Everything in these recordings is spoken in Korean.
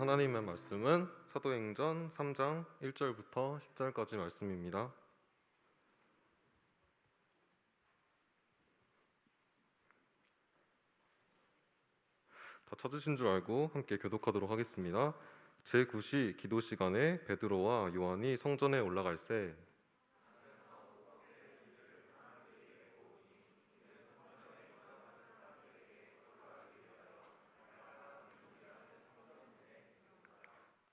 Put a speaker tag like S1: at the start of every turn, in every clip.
S1: 하나님의 말씀은 사도행전 3장 1절부터 10절까지 말씀입니다. 다 찾으신 줄 알고 함께 교독하도록 하겠습니다. 제9시 기도 시간에 베드로와 요한이 성전에 올라갈새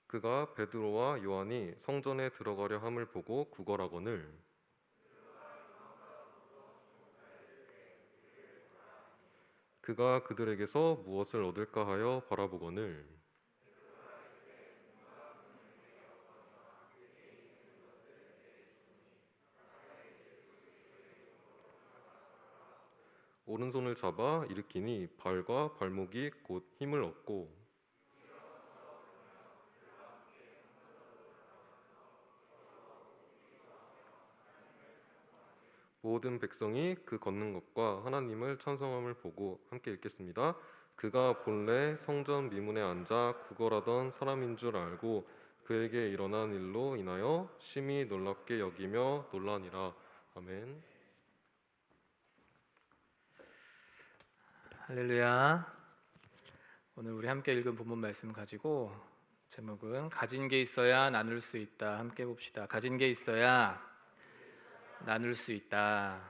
S1: 그가 베드로와 요한이 성전에 들어가려 함을 보고 구걸하거늘 그가 그들에게서 무엇을 얻을까 하여 바라보거늘 오른손을 잡아 일으키니 발과 발목이 곧 힘을 얻고 모든 백성이 그 걷는 것과 하나님을 찬송함을 보고 함께 읽겠습니다. 그가 본래 성전 미문에 앉아 구걸하던 사람인 줄 알고 그에게 일어난 일로 인하여 심히 놀랍게 여기며 놀라니라. 아멘.
S2: 할렐루야. 오늘 우리 함께 읽은 본문 말씀 가지고 제목은 가진 게 있어야 나눌 수 있다. 함께 봅시다. 가진 게 있어야 나눌 수 있다.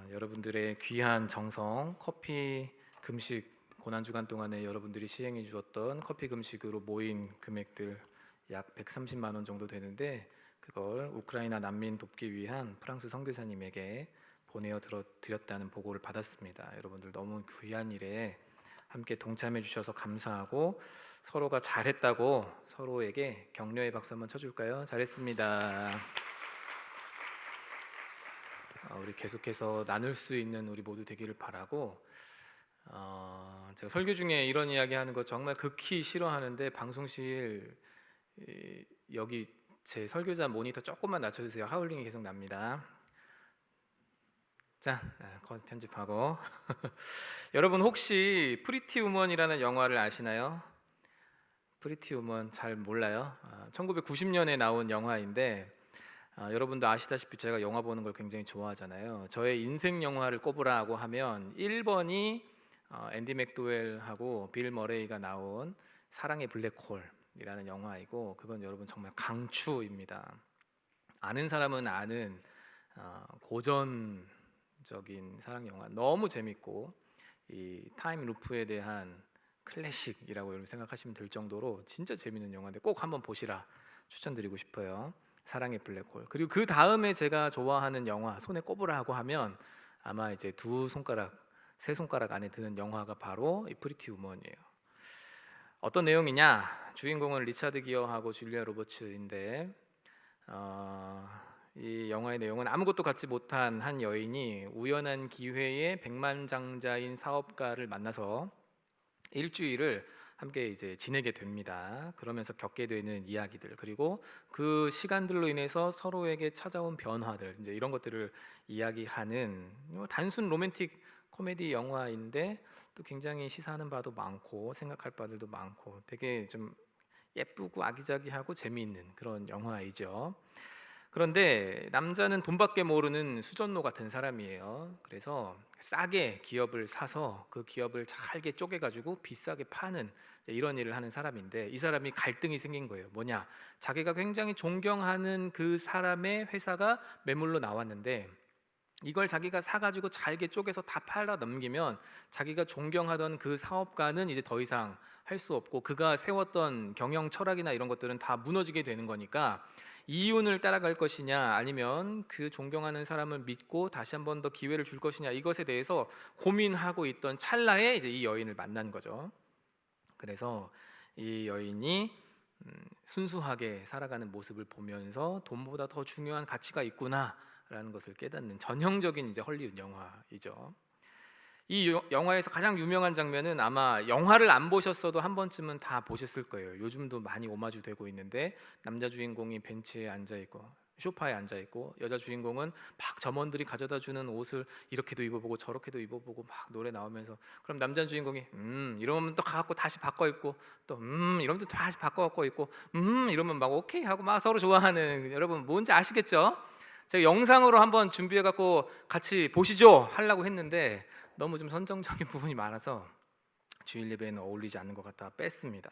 S2: 여러분들의 귀한 정성, 커피 금식 고난주간 동안에 여러분들이 시행해 주었던 커피 금식으로 모인 금액들 약 130만 원 정도 되는데, 그걸 우크라이나 난민 돕기 위한 프랑스 선교사님에게 보내어 드렸다는 보고를 받았습니다. 여러분들 너무 귀한 일에 함께 동참해 주셔서 감사하고, 서로가 잘했다고 서로에게 격려의 박수 한번 쳐줄까요? 잘했습니다. 우리 계속해서 나눌 수 있는 우리 모두 되기를 바라고, 제가 설교 중에 이런 이야기 하는 거 정말 극히 싫어하는데, 방송실 여기 제 설교자 모니터 조금만 낮춰주세요. 하울링이 계속 납니다. 자, 편집하고 여러분 혹시 프리티 우먼이라는 영화를 아시나요? 프리티 우먼 잘 몰라요? 1990년에 나온 영화인데, 여러분도 아시다시피 제가 영화 보는 걸 굉장히 좋아하잖아요. 저의 인생 영화를 꼽으라고 하면 1번이 앤디 맥도웰하고 빌 머레이가 나온 사랑의 블랙홀이라는 영화이고, 그건 여러분 정말 강추입니다. 아는 사람은 아는 고전적인 사랑 영화, 너무 재밌고 이 타임 루프에 대한 클래식이라고 여러분 생각하시면 될 정도로 진짜 재밌는 영화인데 꼭 한번 보시라 추천드리고 싶어요. 사랑의 블랙홀. 그리고 그 다음에 제가 좋아하는 영화, 손에 꼽으라고 하면 아마 이제 두 손가락, 세 손가락 안에 드는 영화가 바로 이 프리티 우먼이에요. 어떤 내용이냐? 주인공은 리차드 기어하고 줄리아 로버츠인데, 이 영화의 내용은 아무것도 갖지 못한 한 여인이 우연한 기회에 백만장자인 사업가를 만나서 일주일을 함께 이제 지내게 됩니다. 그러면서 겪게 되는 이야기들, 그리고 그 시간들로 인해서 서로에게 찾아온 변화들, 이제 이런 것들을 이야기하는 단순 로맨틱 코미디 영화인데, 또 굉장히 시사하는 바도 많고 생각할 바들도 많고 되게 좀 예쁘고 아기자기하고 재미있는 그런 영화이죠. 그런데 남자는 돈밖에 모르는 수전노 같은 사람이에요. 그래서 싸게 기업을 사서 그 기업을 잘게 쪼개가지고 비싸게 파는 이런 일을 하는 사람인데, 이 사람이 갈등이 생긴 거예요. 뭐냐? 자기가 굉장히 존경하는 그 사람의 회사가 매물로 나왔는데, 이걸 자기가 사가지고 잘게 쪼개서 다 팔아 넘기면 자기가 존경하던 그 사업가는 이제 더 이상 할 수 없고, 그가 세웠던 경영 철학이나 이런 것들은 다 무너지게 되는 거니까, 이윤을 따라갈 것이냐 아니면 그 존경하는 사람을 믿고 다시 한 번 더 기회를 줄 것이냐, 이것에 대해서 고민하고 있던 찰나에 이제 이 여인을 만난 거죠. 그래서 이 여인이 순수하게 살아가는 모습을 보면서 돈보다 더 중요한 가치가 있구나라는 것을 깨닫는 전형적인 이제 헐리우드 영화이죠. 이 영화에서 가장 유명한 장면은, 아마 영화를 안 보셨어도 한 번쯤은 다 보셨을 거예요. 요즘도 많이 오마주 되고 있는데, 남자 주인공이 벤치에 앉아 있고 소파에 앉아 있고, 여자 주인공은 막 점원들이 가져다 주는 옷을 이렇게도 입어보고 저렇게도 입어보고 막 노래 나오면서, 그럼 남자 주인공이 이러면 또 가갖고 다시 바꿔 입고, 또 이러면 또 다시 바꿔 갖고 입고, 이러면 막 오케이 하고 막 서로 좋아하는, 여러분 뭔지 아시겠죠? 제가 영상으로 한번 준비해 갖고 같이 보시죠 하려고 했는데 너무 좀 선정적인 부분이 많아서 주일 예배에는 어울리지 않는 것 같아 뺐습니다.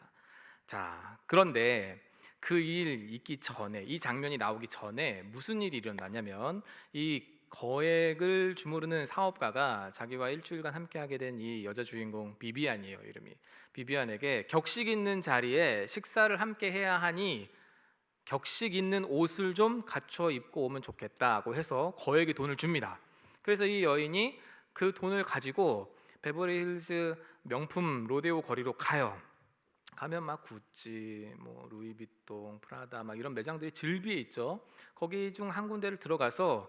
S2: 자, 그런데 그 일 있기 전에, 이 장면이 나오기 전에 무슨 일이 일어났냐면, 이 거액을 주무르는 사업가가 자기와 일주일간 함께하게 된 이 여자 주인공 비비안이에요. 이름이 비비안에게 격식 있는 자리에 식사를 함께 해야 하니 격식 있는 옷을 좀 갖춰 입고 오면 좋겠다고 해서 거액의 돈을 줍니다. 그래서 이 여인이 그 돈을 가지고 베버리힐즈 명품 로데오 거리로 가요. 가면 막 구찌, 뭐 루이비통, 프라다 막 이런 매장들이 즐비해 있죠. 거기 중 한 군데를 들어가서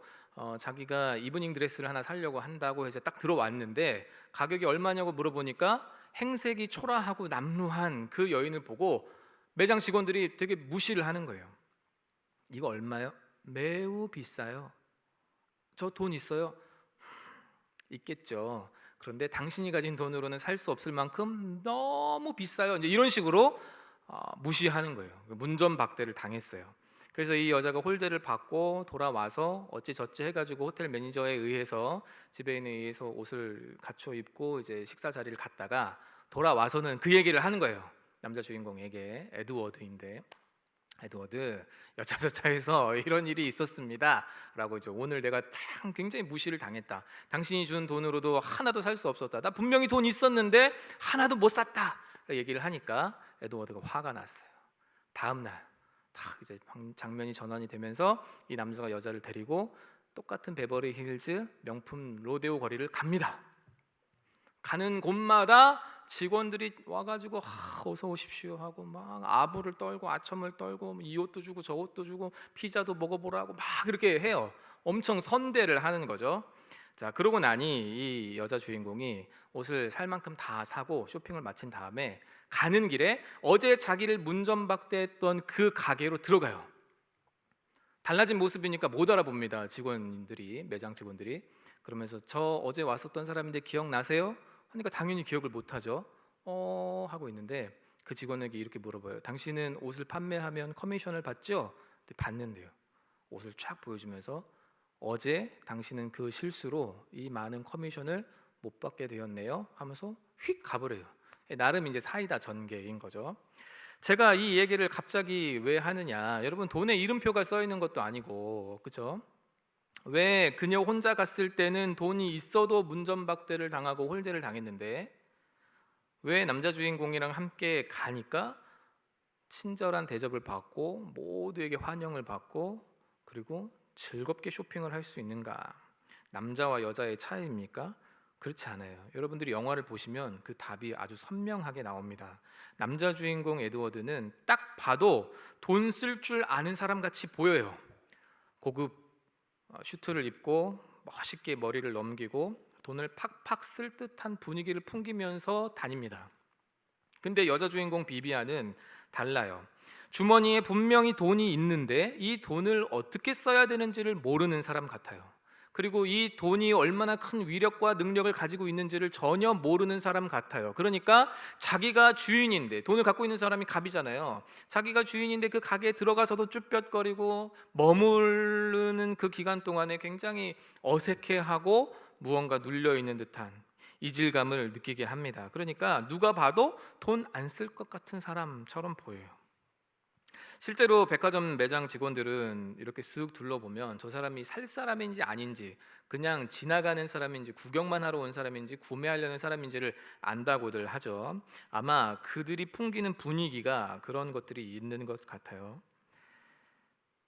S2: 자기가 이브닝 드레스를 하나 사려고 한다고 해서 딱 들어왔는데 가격이 얼마냐고 물어보니까 행색이 초라하고 남루한 그 여인을 보고 매장 직원들이 되게 무시를 하는 거예요. 이거 얼마요? 매우 비싸요. 저 돈 있어요? 있겠죠. 그런데 당신이 가진 돈으로는 살 수 없을 만큼 너무 비싸요. 이제 이런 식으로 무시하는 거예요. 문전박대를 당했어요. 그래서 이 여자가 홀대를 받고 돌아와서 어찌저찌 해가지고 호텔 매니저에 의해서, 지배인에 의해서 옷을 갖춰 입고 이제 식사 자리를 갔다가 돌아와서는 그 얘기를 하는 거예요. 남자 주인공에게, 에드워드인데, 에드워드, 여차저차해서 이런 일이 있었습니다 라고, 이제 오늘 내가 굉장히 무시를 당했다. 당신이 준 돈으로도 하나도 살 수 없었다. 나 분명히 돈 있었는데 하나도 못 샀다 얘기를 하니까 에드워드가 화가 났어요. 다음날 딱 이제 장면이 전환이 되면서 이 남자가 여자를 데리고 똑같은 베버리 힐즈 명품 로데오 거리를 갑니다. 가는 곳마다 직원들이 와가지고 어서 오십시오 하고 막 아부를 떨고 아첨을 떨고 이 옷도 주고 저 옷도 주고 피자도 먹어보라고 막 이렇게 해요. 엄청 선대를 하는 거죠. 자, 그러고 나니 이 여자 주인공이 옷을 살 만큼 다 사고 쇼핑을 마친 다음에 가는 길에 어제 자기를 문전박대했던 그 가게로 들어가요. 달라진 모습이니까 못 알아봅니다. 직원들이, 매장 직원들이. 그러면서 저 어제 왔었던 사람인데 기억나세요? 하니까 당연히 기억을 못하죠. 하고 있는데 그 직원에게 이렇게 물어봐요. 당신은 옷을 판매하면 커미션을 받죠? 받는데요. 옷을 쫙 보여주면서 어제 당신은 그 실수로 이 많은 커미션을 못 받게 되었네요 하면서 휙 가버려요. 나름 이제 사이다 전개인 거죠. 제가 이 얘기를 갑자기 왜 하느냐, 여러분 돈에 이름표가 써 있는 것도 아니고, 그죠? 왜 그녀 혼자 갔을 때는 돈이 있어도 문전박대를 당하고 홀대를 당했는데 왜 남자 주인공이랑 함께 가니까 친절한 대접을 받고 모두에게 환영을 받고 그리고 즐겁게 쇼핑을 할 수 있는가? 남자와 여자의 차이입니까? 그렇지 않아요. 여러분들이 영화를 보시면 그 답이 아주 선명하게 나옵니다. 남자 주인공 에드워드는 딱 봐도 돈 쓸 줄 아는 사람 같이 보여요. 고급 슈트를 입고 멋있게 머리를 넘기고 돈을 팍팍 쓸 듯한 분위기를 풍기면서 다닙니다. 근데 여자 주인공 비비안은 달라요. 주머니에 분명히 돈이 있는데 이 돈을 어떻게 써야 되는지를 모르는 사람 같아요. 그리고 이 돈이 얼마나 큰 위력과 능력을 가지고 있는지를 전혀 모르는 사람 같아요. 그러니까 자기가 주인인데, 돈을 갖고 있는 사람이 갑이잖아요. 자기가 주인인데 그 가게에 들어가서도 쭈뼛거리고 머무르는 그 기간 동안에 굉장히 어색해하고 무언가 눌려있는 듯한 이질감을 느끼게 합니다. 그러니까 누가 봐도 돈 안 쓸 것 같은 사람처럼 보여요. 실제로 백화점 매장 직원들은 이렇게 쓱 둘러보면 저 사람이 살 사람인지 아닌지, 그냥 지나가는 사람인지 구경만 하러 온 사람인지 구매하려는 사람인지를 안다고들 하죠. 아마 그들이 풍기는 분위기가 그런 것들이 있는 것 같아요.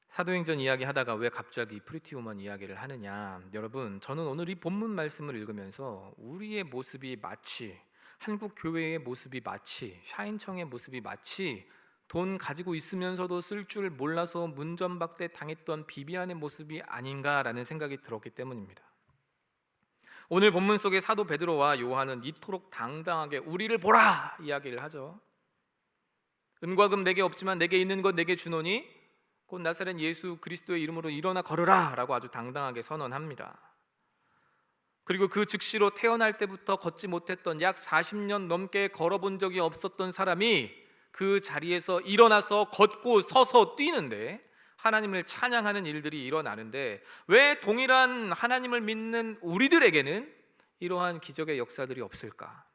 S2: 사도행전 이야기 하다가 왜 갑자기 프리티 우먼 이야기를 하느냐, 여러분 저는 오늘 이 본문 말씀을 읽으면서 우리의 모습이 마치, 한국 교회의 모습이 마치, 샤인청의 모습이 마치 돈 가지고 있으면서도 쓸 줄 몰라서 문전박대 당했던 비비안의 모습이 아닌가라는 생각이 들었기 때문입니다. 오늘 본문 속의 사도 베드로와 요한은 이토록 당당하게 우리를 보라 이야기를 하죠. 은과 금 내게 없지만 내게 있는 것 내게 주노니 곧 나사렛 예수 그리스도의 이름으로 일어나 걸으라 라고 아주 당당하게 선언합니다. 그리고 그 즉시로 태어날 때부터 걷지 못했던 약 40년 넘게 걸어본 적이 없었던 사람이 그 자리에서 일어나서 걷고 서서 뛰는데, 하나님을 찬양하는 일들이 일어나는데, 왜 동일한 하나님을 믿는 우리들에게는 이러한 기적의 역사들이 없을까?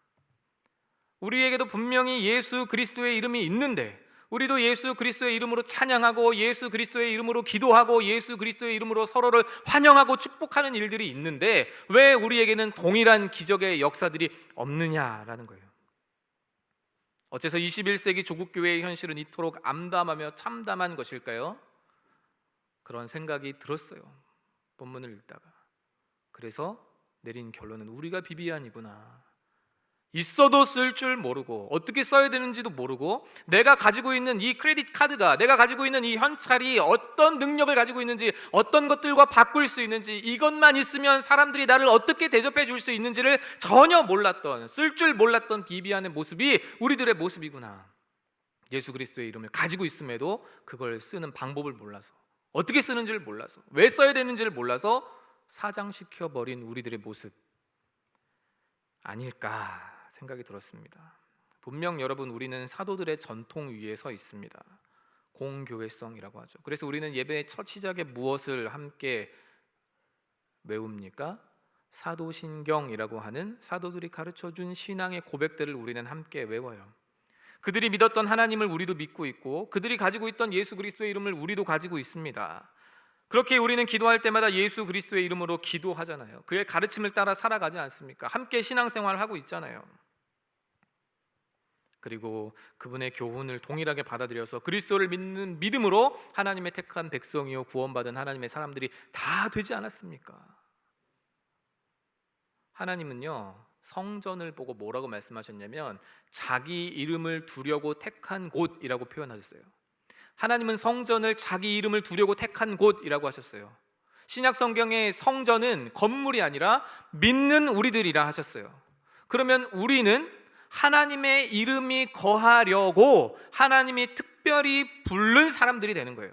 S2: 우리에게도 분명히 예수 그리스도의 이름이 있는데, 우리도 예수 그리스도의 이름으로 찬양하고 예수 그리스도의 이름으로 기도하고 예수 그리스도의 이름으로 서로를 환영하고 축복하는 일들이 있는데 왜 우리에게는 동일한 기적의 역사들이 없느냐라는 거예요. 어째서 21세기 조국 교회의 현실은 이토록 암담하며 참담한 것일까요? 그런 생각이 들었어요, 본문을 읽다가. 그래서 내린 결론은 우리가 비비안이구나. 있어도 쓸 줄 모르고 어떻게 써야 되는지도 모르고, 내가 가지고 있는 이 크레딧 카드가, 내가 가지고 있는 이 현찰이 어떤 능력을 가지고 있는지, 어떤 것들과 바꿀 수 있는지, 이것만 있으면 사람들이 나를 어떻게 대접해 줄 수 있는지를 전혀 몰랐던, 쓸 줄 몰랐던 비비안의 모습이 우리들의 모습이구나. 예수 그리스도의 이름을 가지고 있음에도 그걸 쓰는 방법을 몰라서, 어떻게 쓰는지를 몰라서, 왜 써야 되는지를 몰라서 사장시켜버린 우리들의 모습 아닐까 생각이 들었습니다. 분명 여러분, 우리는 사도들의 전통 위에 서 있습니다. 공교회성이라고 하죠. 그래서 우리는 예배의 첫 시작에 무엇을 함께 외웁니까? 사도신경이라고 하는 사도들이 가르쳐준 신앙의 고백들을 우리는 함께 외워요. 그들이 믿었던 하나님을 우리도 믿고 있고, 그들이 가지고 있던 예수 그리스도의 이름을 우리도 가지고 있습니다. 그렇게 우리는 기도할 때마다 예수 그리스도의 이름으로 기도하잖아요. 그의 가르침을 따라 살아가지 않습니까? 함께 신앙생활을 하고 있잖아요. 그리고 그분의 교훈을 동일하게 받아들여서 그리스도를 믿는 믿음으로 하나님의 택한 백성이요 구원받은 하나님의 사람들이 다 되지 않았습니까? 하나님은요, 성전을 보고 뭐라고 말씀하셨냐면 자기 이름을 두려고 택한 곳이라고 표현하셨어요. 하나님은 성전을 자기 이름을 두려고 택한 곳이라고 하셨어요. 신약 성경의 성전은 건물이 아니라 믿는 우리들이라 하셨어요. 그러면 우리는 하나님의 이름이 거하려고 하나님이 특별히 부른 사람들이 되는 거예요.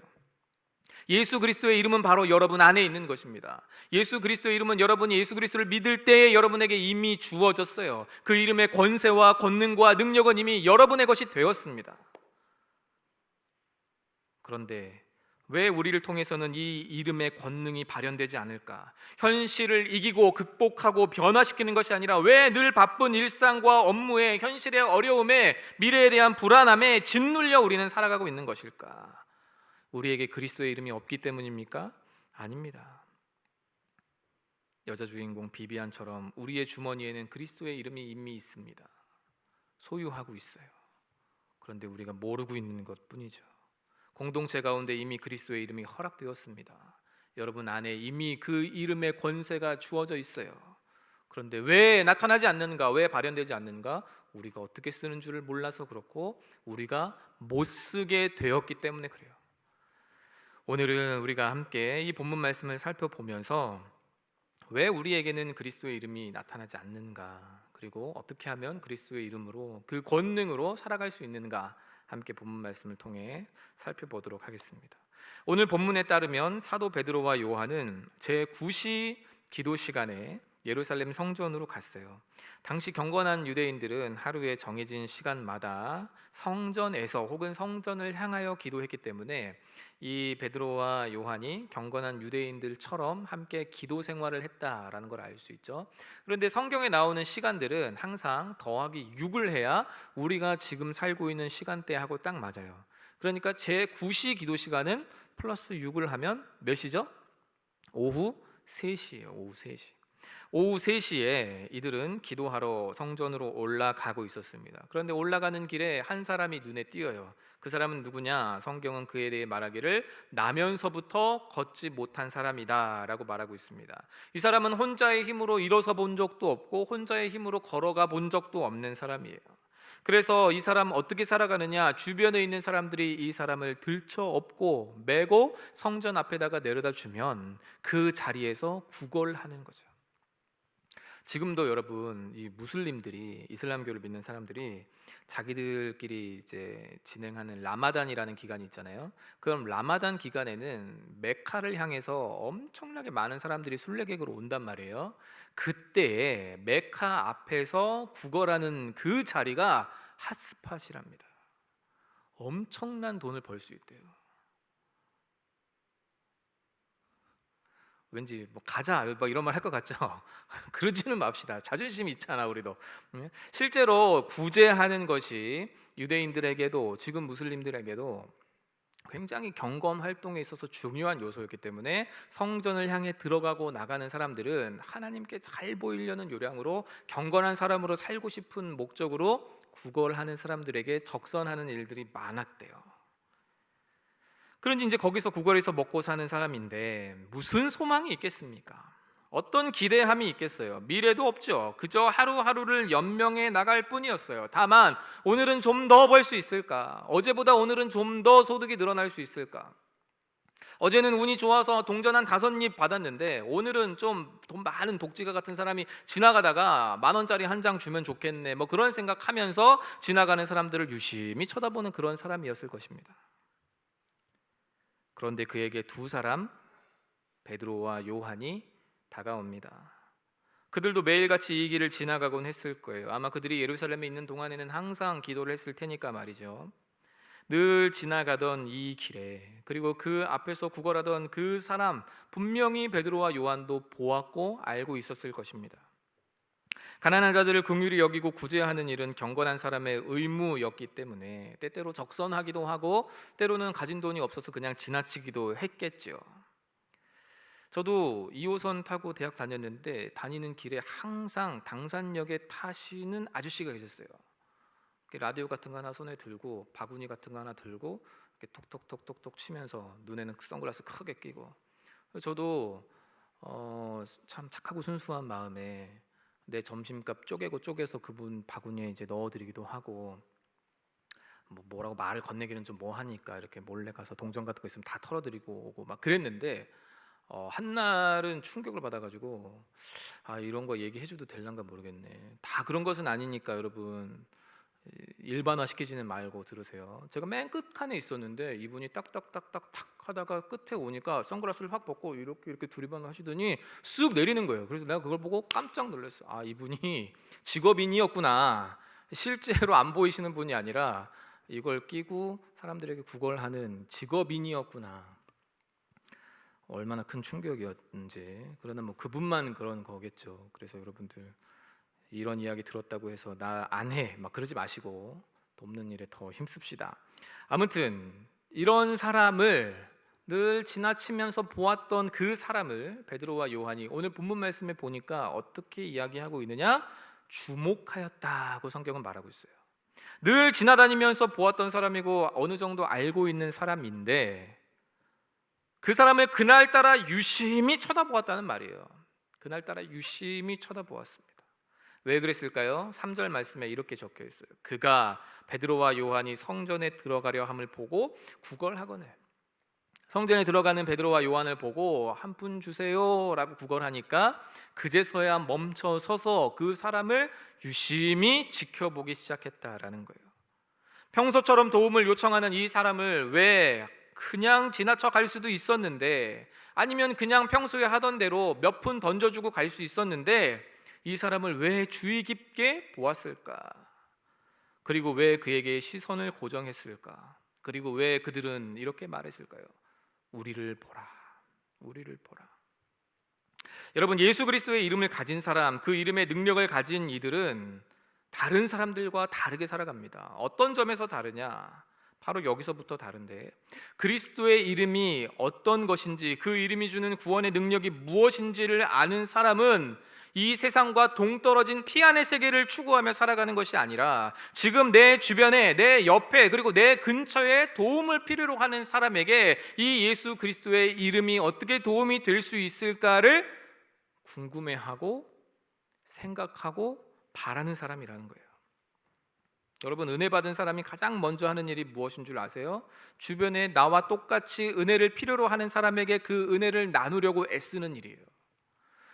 S2: 예수 그리스도의 이름은 바로 여러분 안에 있는 것입니다. 예수 그리스도의 이름은 여러분이 예수 그리스도를 믿을 때에 여러분에게 이미 주어졌어요. 그 이름의 권세와 권능과 능력은 이미 여러분의 것이 되었습니다. 그런데 왜 우리를 통해서는 이 이름의 권능이 발현되지 않을까? 현실을 이기고 극복하고 변화시키는 것이 아니라 왜 늘 바쁜 일상과 업무에, 현실의 어려움에, 미래에 대한 불안함에 짓눌려 우리는 살아가고 있는 것일까? 우리에게 그리스도의 이름이 없기 때문입니까? 아닙니다. 여자 주인공 비비안처럼 우리의 주머니에는 그리스도의 이름이 이미 있습니다. 소유하고 있어요. 그런데 우리가 모르고 있는 것뿐이죠. 공동체 가운데 이미 그리스도의 이름이 허락되었습니다. 여러분 안에 이미 그 이름의 권세가 주어져 있어요. 그런데 왜 나타나지 않는가? 왜 발현되지 않는가? 우리가 어떻게 쓰는 줄을 몰라서 그렇고, 우리가 못 쓰게 되었기 때문에 그래요. 오늘은 우리가 함께 이 본문 말씀을 살펴보면서 왜 우리에게는 그리스도의 이름이 나타나지 않는가, 그리고 어떻게 하면 그리스도의 이름으로, 그 권능으로 살아갈 수 있는가, 함께 본문 말씀을 통해 살펴보도록 하겠습니다. 오늘 본문에 따르면 사도 베드로와 요한은 제9시 기도 시간에 예루살렘 성전으로 갔어요. 당시 경건한 유대인들은 하루에 정해진 시간마다 성전에서 혹은 성전을 향하여 기도했기 때문에 이 베드로와 요한이 경건한 유대인들처럼 함께 기도 생활을 했다라는 걸 알 수 있죠. 그런데 성경에 나오는 시간들은 항상 더하기 6을 해야 우리가 지금 살고 있는 시간대하고 딱 맞아요. 그러니까 제9시 기도 시간은 플러스 6을 하면 몇 시죠? 오후 3시예요. 오후 3시. 오후 3시에 이들은 기도하러 성전으로 올라가고 있었습니다. 그런데 올라가는 길에 한 사람이 눈에 띄어요. 그 사람은 누구냐? 성경은 그에 대해 말하기를 나면서부터 걷지 못한 사람이다 라고 말하고 있습니다. 이 사람은 혼자의 힘으로 일어서 본 적도 없고 혼자의 힘으로 걸어가 본 적도 없는 사람이에요. 그래서 이 사람 어떻게 살아가느냐? 주변에 있는 사람들이 이 사람을 들쳐 업고 메고 성전 앞에다가 내려다 주면 그 자리에서 구걸하는 거죠. 지금도 여러분 이 무슬림들이, 이슬람교를 믿는 사람들이 자기들끼리 이제 진행하는 라마단이라는 기간이 있잖아요. 그럼 라마단 기간에는 메카를 향해서 엄청나게 많은 사람들이 순례객으로 온단 말이에요. 그때 메카 앞에서 구걸하는 그 자리가 핫스팟이랍니다. 엄청난 돈을 벌 수 있대요. 왠지 뭐 가자 막 이런 말 할 것 같죠? 그러지는 맙시다. 자존심이 있잖아 우리도. 실제로 구제하는 것이 유대인들에게도 지금 무슬림들에게도 굉장히 경건 활동에 있어서 중요한 요소였기 때문에 성전을 향해 들어가고 나가는 사람들은 하나님께 잘 보이려는 요량으로 경건한 사람으로 살고 싶은 목적으로 구걸하는 사람들에게 적선하는 일들이 많았대요. 그런지 이제 거기서 구걸해서 먹고 사는 사람인데 무슨 소망이 있겠습니까? 어떤 기대함이 있겠어요? 미래도 없죠. 그저 하루하루를 연명해 나갈 뿐이었어요. 다만 오늘은 좀 더 벌 수 있을까? 어제보다 오늘은 좀 더 소득이 늘어날 수 있을까? 어제는 운이 좋아서 동전 한 5입 받았는데 오늘은 좀 돈 많은 독지가 같은 사람이 지나가다가 10,000원짜리 한 장 주면 좋겠네, 뭐 그런 생각하면서 지나가는 사람들을 유심히 쳐다보는 그런 사람이었을 것입니다. 그런데 그에게 두 사람, 베드로와 요한이 다가옵니다. 그들도 매일같이 이 길을 지나가곤 했을 거예요. 아마 그들이 예루살렘에 있는 동안에는 항상 기도를 했을 테니까 말이죠. 늘 지나가던 이 길에, 그리고 그 앞에서 구걸하던 그 사람, 분명히 베드로와 요한도 보았고 알고 있었을 것입니다. 가난한 자들을 긍휼히 여기고 구제하는 일은 경건한 사람의 의무였기 때문에 때때로 적선하기도 하고 때로는 가진 돈이 없어서 그냥 지나치기도 했겠죠. 저도 2호선 타고 대학 다녔는데 다니는 길에 항상 당산역에 타시는 아저씨가 계셨어요. 라디오 같은 거 하나 손에 들고 바구니 같은 거 하나 들고 이렇게 톡톡톡톡톡 치면서 눈에는 선글라스 크게 끼고, 저도 참 착하고 순수한 마음에 내 점심값 쪼개서 그분 바구니에 이제 넣어드리기도 하고, 뭐라고 말을 건네기는 좀 뭐하니까 이렇게 몰래 가서 동전 같은 거 있으면 다 털어드리고 오고 막 그랬는데, 한날은 충격을 받아가지고 이런 거 얘기해줘도 될란가 모르겠네. 다 그런 것은 아니니까 여러분 일반화 시키지는 말고 들으세요. 제가 맨 끝칸에 있었는데 이분이 딱딱딱딱 탁 하다가 끝에 오니까 선글라스를 확 벗고 이렇게 두리번 하시더니 쓱 내리는 거예요. 그래서 내가 그걸 보고 깜짝 놀랐어요. 이분이 직업인이었구나. 실제로 안 보이시는 분이 아니라 이걸 끼고 사람들에게 구걸하는 직업인이었구나. 얼마나 큰 충격이었는지. 그러나 뭐 그분만 그런 거겠죠. 그래서 여러분들 이런 이야기 들었다고 해서 나 안 해 막 그러지 마시고 돕는 일에 더 힘씁시다. 아무튼 이런 사람을 늘 지나치면서 보았던 그 사람을 베드로와 요한이 오늘 본문 말씀에 보니까 어떻게 이야기하고 있느냐? 주목하였다고 성경은 말하고 있어요. 늘 지나다니면서 보았던 사람이고 어느 정도 알고 있는 사람인데 그 사람을 그날따라 유심히 쳐다보았다는 말이에요. 그날따라 유심히 쳐다보았습니다. 왜 그랬을까요? 3절 말씀에 이렇게 적혀 있어요. 그가 베드로와 요한이 성전에 들어가려 함을 보고 구걸하거늘. 성전에 들어가는 베드로와 요한을 보고 한 푼 주세요 라고 구걸하니까 그제서야 멈춰 서서 그 사람을 유심히 지켜보기 시작했다라는 거예요. 평소처럼 도움을 요청하는 이 사람을 왜 그냥 지나쳐 갈 수도 있었는데, 아니면 그냥 평소에 하던 대로 몇 푼 던져주고 갈 수 있었는데 이 사람을 왜 주의 깊게 보았을까? 그리고 왜 그에게 시선을 고정했을까? 그리고 왜 그들은 이렇게 말했을까요? 우리를 보라, 우리를 보라. 여러분, 예수 그리스도의 이름을 가진 사람, 그 이름의 능력을 가진 이들은 다른 사람들과 다르게 살아갑니다. 어떤 점에서 다르냐? 바로 여기서부터 다른데, 그리스도의 이름이 어떤 것인지, 그 이름이 주는 구원의 능력이 무엇인지를 아는 사람은 이 세상과 동떨어진 피안의 세계를 추구하며 살아가는 것이 아니라 지금 내 주변에, 내 옆에, 그리고 내 근처에 도움을 필요로 하는 사람에게 이 예수 그리스도의 이름이 어떻게 도움이 될 수 있을까를 궁금해하고 생각하고 바라는 사람이라는 거예요. 여러분, 은혜 받은 사람이 가장 먼저 하는 일이 무엇인 줄 아세요? 주변에 나와 똑같이 은혜를 필요로 하는 사람에게 그 은혜를 나누려고 애쓰는 일이에요.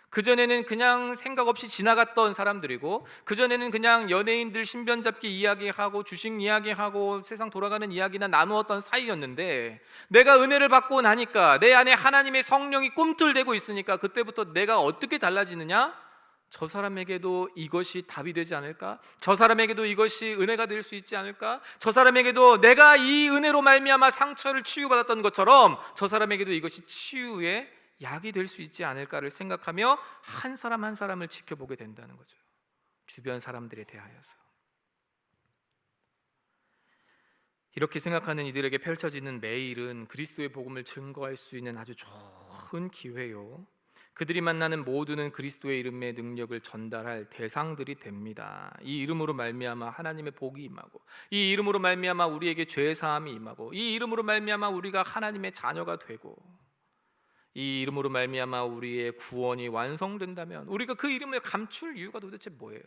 S2: 그전에는 그냥 생각 없이 지나갔던 사람들이고, 그전에는 그냥 연예인들 신변 잡기 이야기하고 주식 이야기하고 세상 돌아가는 이야기나 나누었던 사이였는데, 내가 은혜를 받고 나니까, 내 안에 하나님의 성령이 꿈틀대고 있으니까 그때부터 내가 어떻게 달라지느냐? 저 사람에게도 이것이 답이 되지 않을까? 저 사람에게도 이것이 은혜가 될 수 있지 않을까? 저 사람에게도 내가 이 은혜로 말미암아 상처를 치유받았던 것처럼 저 사람에게도 이것이 치유의 약이 될 수 있지 않을까를 생각하며 한 사람 한 사람을 지켜보게 된다는 거죠. 주변 사람들에 대하여서. 이렇게 생각하는 이들에게 펼쳐지는 매일은 그리스도의 복음을 증거할 수 있는 아주 좋은 기회요. 그들이 만나는 모두는 그리스도의 이름의 능력을 전달할 대상들이 됩니다. 이 이름으로 말미암아 하나님의 복이 임하고, 이 이름으로 말미암아 우리에게 죄 사함이 임하고, 이 이름으로 말미암아 우리가 하나님의 자녀가 되고, 이 이름으로 말미암아 우리의 구원이 완성된다면 우리가 그 이름을 감출 이유가 도대체 뭐예요?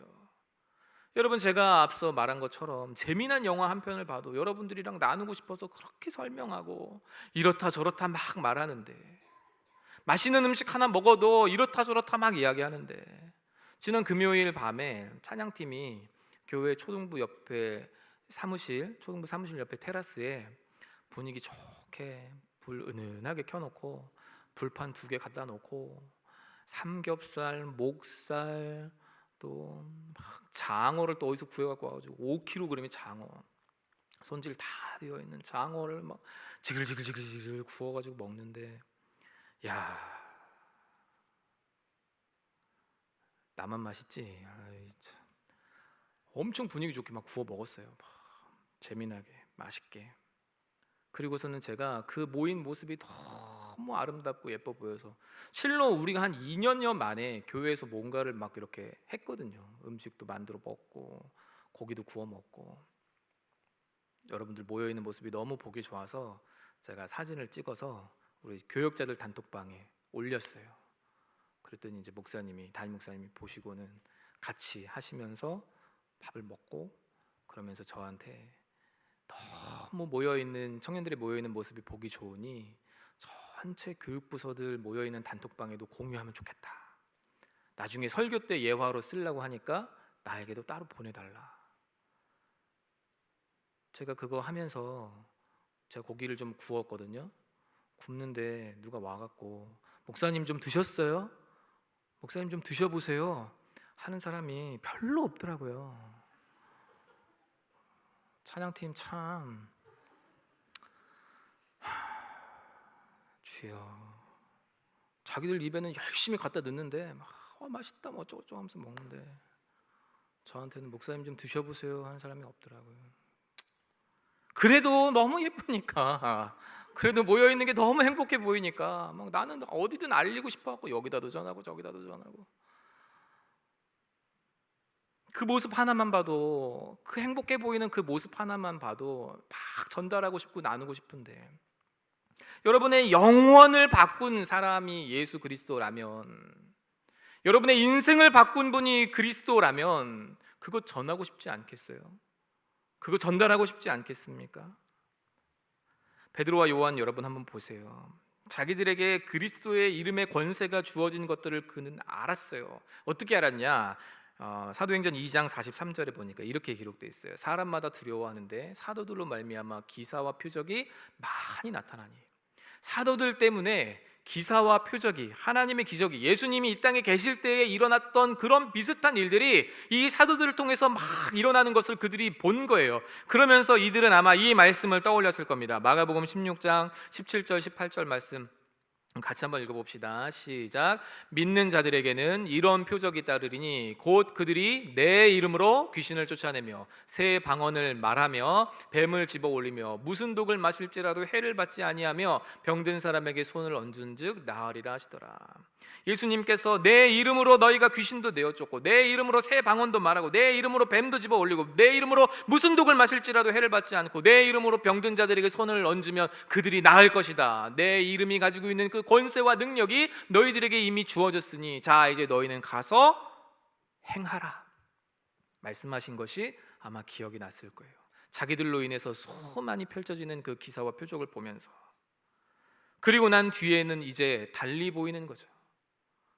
S2: 여러분, 제가 앞서 말한 것처럼 재미난 영화 한 편을 봐도 여러분들이랑 나누고 싶어서 그렇게 설명하고 이렇다 저렇다 막 말하는데, 맛있는 음식 하나 먹어도 이렇다 저렇다 막 이야기하는데, 지난 금요일 밤에 찬양팀이 교회 초등부 옆에 초등부 사무실 옆에 테라스에 분위기 좋게 불 은은하게 켜놓고 불판 2개 갖다 놓고 삼겹살, 목살, 또 막 장어를 또 어디서 구해갖고 와가지고 5kg의 장어, 손질 다 되어 있는 장어를 막 지글지글 구워가지고 먹는데, 야, 나만 맛있지? 아이, 참. 엄청 분위기 좋게 막 구워 먹었어요. 막 재미나게 맛있게. 그리고서는 제가 그 모인 모습이 너무 아름답고 예뻐 보여서, 실로 우리가 한 2년여 만에 교회에서 뭔가를 막 이렇게 했거든요. 음식도 만들어 먹고 고기도 구워 먹고. 여러분들 모여있는 모습이 너무 보기 좋아서 제가 사진을 찍어서 우리 교역자들 단톡방에 올렸어요. 그랬더니 이제 담임 목사님이 보시고는 같이 하시면서 밥을 먹고 그러면서 저한테 너무 청년들이 모여있는 모습이 보기 좋으니 전체 교육부서들 모여있는 단톡방에도 공유하면 좋겠다. 나중에 설교 때 예화로 쓰려고 하니까 나에게도 따로 보내달라. 제가 그거 하면서 제가 고기를 좀 구웠거든요. 굽는데 누가 와갖고 목사님 좀 드셨어요? 목사님 좀 드셔보세요 하는 사람이 별로 없더라고요. 찬양팀 참 주여, 자기들 입에는 열심히 갖다 넣는데 막 맛있다 뭐 어쩌고저쩌고 하면서 먹는데 저한테는 목사님 좀 드셔보세요 하는 사람이 없더라고요. 그래도 너무 예쁘니까, 그래도 모여있는 게 너무 행복해 보이니까 막 나는 어디든 알리고 싶어갖고 여기다도 전하고 저기다도 전하고, 그 모습 하나만 봐도, 그 행복해 보이는 그 모습 하나만 봐도 막 전달하고 싶고 나누고 싶은데, 여러분의 영혼을 바꾼 사람이 예수 그리스도라면, 여러분의 인생을 바꾼 분이 그리스도라면 그거 전하고 싶지 않겠어요? 그거 전달하고 싶지 않겠습니까? 베드로와 요한 여러분 한번 보세요. 자기들에게 그리스도의 이름의 권세가 주어진 것들을 그는 알았어요. 어떻게 알았냐? 사도행전 2장 43절에 보니까 이렇게 기록되어 있어요. 사람마다 두려워하는데 사도들로 말미암아 기사와 표적이 많이 나타나니. 사도들 때문에 기사와 표적이, 하나님의 기적이, 예수님이 이 땅에 계실 때에 일어났던 그런 비슷한 일들이 이 사도들을 통해서 막 일어나는 것을 그들이 본 거예요. 그러면서 이들은 아마 이 말씀을 떠올렸을 겁니다. 마가복음 16장 17절 18절 말씀 같이 한번 읽어봅시다. 시작. 믿는 자들에게는 이런 표적이 따르리니 곧 그들이 내 이름으로 귀신을 쫓아내며 새 방언을 말하며 뱀을 집어 올리며 무슨 독을 마실지라도 해를 받지 아니하며 병든 사람에게 손을 얹은즉 나으리라 하시더라. 예수님께서 내 이름으로 너희가 귀신도 내어 쫓고 내 이름으로 새 방언도 말하고 내 이름으로 뱀도 집어 올리고 내 이름으로 무슨 독을 마실지라도 해를 받지 않고 내 이름으로 병든 자들에게 손을 얹으면 그들이 나을 것이다. 내 이름이 가지고 있는 그 권세와 능력이 너희들에게 이미 주어졌으니 자 이제 너희는 가서 행하라 말씀하신 것이 아마 기억이 났을 거예요. 자기들로 인해서 수많이 펼쳐지는 그 기사와 표적을 보면서, 그리고 난 뒤에는 이제 달리 보이는 거죠.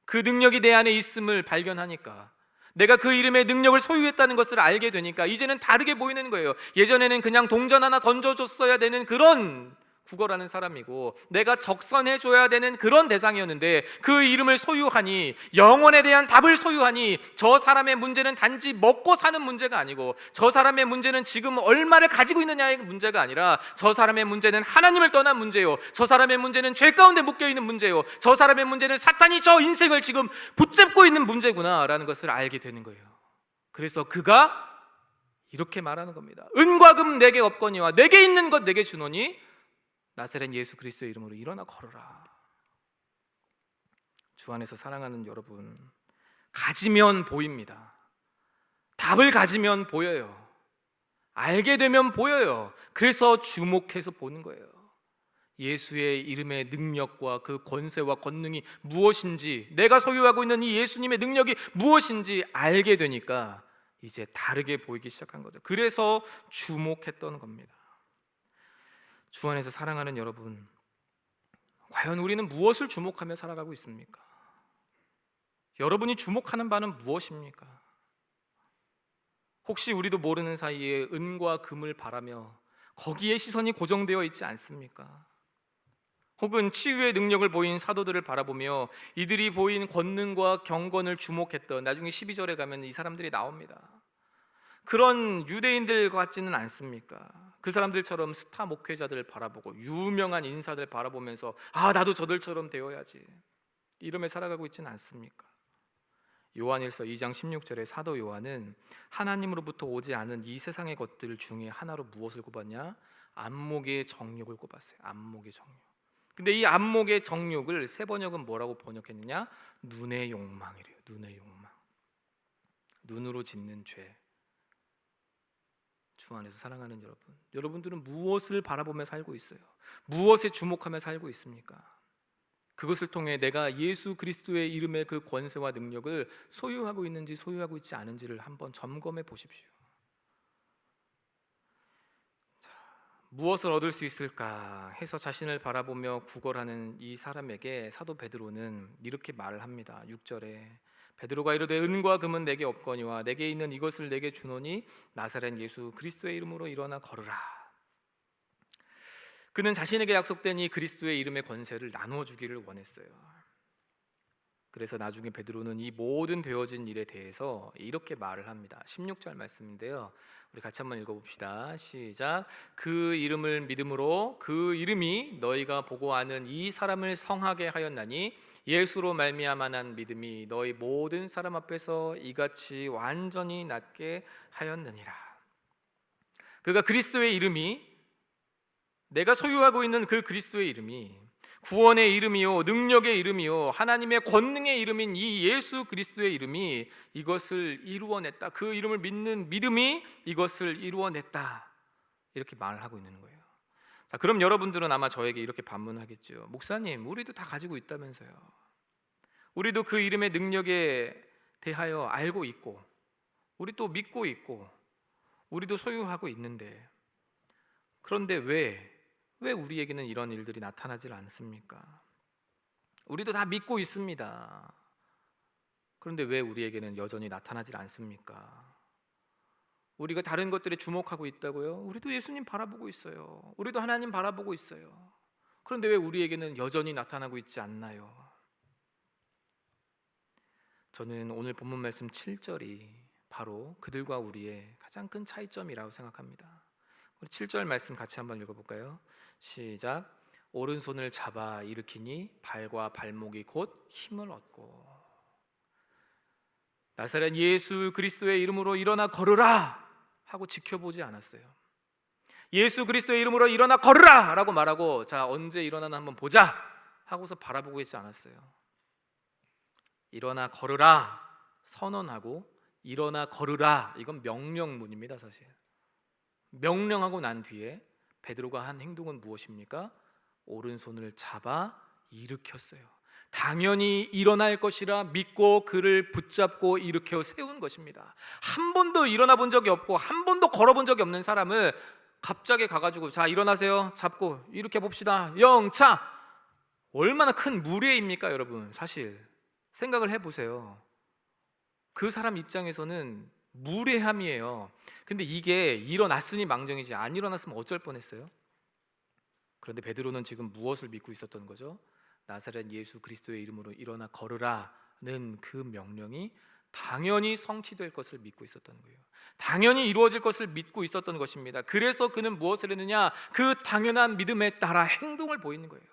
S2: 그 능력이 내 안에 있음을 발견하니까, 내가 그 이름의 능력을 소유했다는 것을 알게 되니까 이제는 다르게 보이는 거예요. 예전에는 그냥 동전 하나 던져줬어야 되는 그런 구걸하는 사람이고, 내가 적선해줘야 되는 그런 대상이었는데, 그 이름을 소유하니, 영혼에 대한 답을 소유하니, 저 사람의 문제는 단지 먹고 사는 문제가 아니고, 저 사람의 문제는 지금 얼마를 가지고 있느냐의 문제가 아니라, 저 사람의 문제는 하나님을 떠난 문제요, 저 사람의 문제는 죄 가운데 묶여있는 문제요, 저 사람의 문제는 사탄이 저 인생을 지금 붙잡고 있는 문제구나 라는 것을 알게 되는 거예요. 그래서 그가 이렇게 말하는 겁니다. 은과 금 내게 없거니와 내게 있는 것 내게 주노니 나사렛 예수 그리스도의 이름으로 일어나 걸어라. 주 안에서 사랑하는 여러분, 가지면 보입니다. 답을 가지면 보여요. 알게 되면 보여요. 그래서 주목해서 보는 거예요. 예수의 이름의 능력과 그 권세와 권능이 무엇인지, 내가 소유하고 있는 이 예수님의 능력이 무엇인지 알게 되니까 이제 다르게 보이기 시작한 거죠. 그래서 주목했던 겁니다. 주 안에서 사랑하는 여러분, 과연 우리는 무엇을 주목하며 살아가고 있습니까? 여러분이 주목하는 바는 무엇입니까? 혹시 우리도 모르는 사이에 은과 금을 바라며 거기에 시선이 고정되어 있지 않습니까? 혹은 치유의 능력을 보인 사도들을 바라보며 이들이 보인 권능과 경건을 주목했던, 나중에 12절에 가면 이 사람들이 나옵니다. 그런 유대인들 같지는 않습니까? 그 사람들처럼 스타 목회자들을 바라보고 유명한 인사들 바라보면서 나도 저들처럼 되어야지 이러며 살아가고 있지는 않습니까? 요한일서 2장 16절에 사도 요한은 하나님으로부터 오지 않은 이 세상의 것들 중에 하나로 무엇을 꼽았냐? 안목의 정욕을 꼽았어요. 안목의 정욕. 근데 이 안목의 정욕을 새 번역은 뭐라고 번역했느냐? 눈의 욕망이래요. 눈의 욕망. 눈으로 짓는 죄. 주 안에서 사랑하는 여러분, 여러분들은 무엇을 바라보며 살고 있어요? 무엇에 주목하며 살고 있습니까? 그것을 통해 내가 예수 그리스도의 이름의 그 권세와 능력을 소유하고 있는지 소유하고 있지 않은지를 한번 점검해 보십시오. 무엇을 얻을 수 있을까 해서 자신을 바라보며 구걸하는 이 사람에게 사도 베드로는 이렇게 말을 합니다. 6절에 베드로가 이르되 은과 금은 내게 없거니와 내게 있는 이것을 내게 주노니 나사렛 예수 그리스도의 이름으로 일어나 걸으라. 그는 자신에게 약속된 이 그리스도의 이름의 권세를 나누어 주기를 원했어요. 그래서 나중에 베드로는 이 모든 되어진 일에 대해서 이렇게 말을 합니다. 16절 말씀인데요, 우리 같이 한번 읽어봅시다. 시작. 그 이름을 믿음으로 그 이름이 너희가 보고 아는 이 사람을 성하게 하였나니 예수로 말미암아 난 믿음이 너희 모든 사람 앞에서 이같이 완전히 낫게 하였느니라. 그가 그리스도의 이름이, 내가 소유하고 있는 그 그리스도의 이름이 구원의 이름이요 능력의 이름이요 하나님의 권능의 이름인 이 예수 그리스도의 이름이 이것을 이루어냈다. 그 이름을 믿는 믿음이 이것을 이루어냈다. 이렇게 말을 하고 있는 거예요. 자, 그럼 여러분들은 아마 저에게 이렇게 반문하겠죠. 목사님, 우리도 다 가지고 있다면서요. 우리도 그 이름의 능력에 대하여 알고 있고, 우리 또 믿고 있고, 우리도 소유하고 있는데, 그런데 왜 우리에게는 이런 일들이 나타나질 않습니까? 우리도 다 믿고 있습니다. 그런데 왜 우리에게는 여전히 나타나질 않습니까? 우리가 다른 것들에 주목하고 있다고요? 우리도 예수님 바라보고 있어요. 우리도 하나님 바라보고 있어요. 그런데 왜 우리에게는 여전히 나타나고 있지 않나요? 저는 오늘 본문 말씀 7절이 바로 그들과 우리의 가장 큰 차이점이라고 생각합니다. 우리 7절 말씀 같이 한번 읽어볼까요? 시작. 오른손을 잡아 일으키니 발과 발목이 곧 힘을 얻고. 나사렛 예수 그리스도의 이름으로 일어나 걸으라 하고 지켜보지 않았어요. 예수 그리스도의 이름으로 일어나 걸으라 라고 말하고, 자 언제 일어나나 한번 보자 하고서 바라보고 있지 않았어요. 일어나 걸으라 선언하고 일어나 걸으라, 이건 명령문입니다. 사실 명령하고 난 뒤에 베드로가 한 행동은 무엇입니까? 오른손을 잡아 일으켰어요. 당연히 일어날 것이라 믿고 그를 붙잡고 일으켜 세운 것입니다. 한 번도 일어나 본 적이 없고 한 번도 걸어본 적이 없는 사람을 갑자기 가가지고 자 일어나세요, 잡고 일으켜 봅시다, 영차. 얼마나 큰 무례입니까 여러분. 사실 생각을 해보세요. 그 사람 입장에서는 무례함이에요. 근데 이게 일어났으니 망정이지 안 일어났으면 어쩔 뻔했어요? 그런데 베드로는 지금 무엇을 믿고 있었던 거죠? 나사렛 예수 그리스도의 이름으로 일어나 걸으라는 그 명령이 당연히 성취될 것을 믿고 있었던 거예요. 당연히 이루어질 것을 믿고 있었던 것입니다. 그래서 그는 무엇을 했느냐? 그 당연한 믿음에 따라 행동을 보이는 거예요.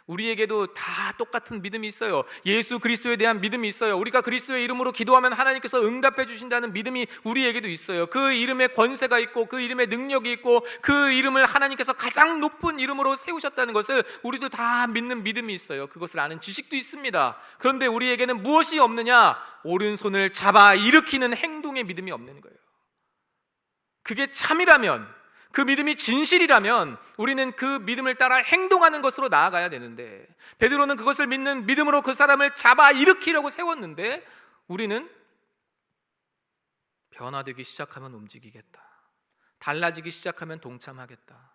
S2: 우리에게도 다 똑같은 믿음이 있어요. 예수 그리스도에 대한 믿음이 있어요. 우리가 그리스도의 이름으로 기도하면 하나님께서 응답해 주신다는 믿음이 우리에게도 있어요. 그 이름에 권세가 있고 그 이름에 능력이 있고 그 이름을 하나님께서 가장 높은 이름으로 세우셨다는 것을 우리도 다 믿는 믿음이 있어요. 그것을 아는 지식도 있습니다. 그런데 우리에게는 무엇이 없느냐? 오른손을 잡아 일으키는 행동의 믿음이 없는 거예요. 그게 참이라면, 그 믿음이 진실이라면 우리는 그 믿음을 따라 행동하는 것으로 나아가야 되는데, 베드로는 그것을 믿는 믿음으로 그 사람을 잡아 일으키려고 세웠는데, 우리는 변화되기 시작하면 움직이겠다, 달라지기 시작하면 동참하겠다,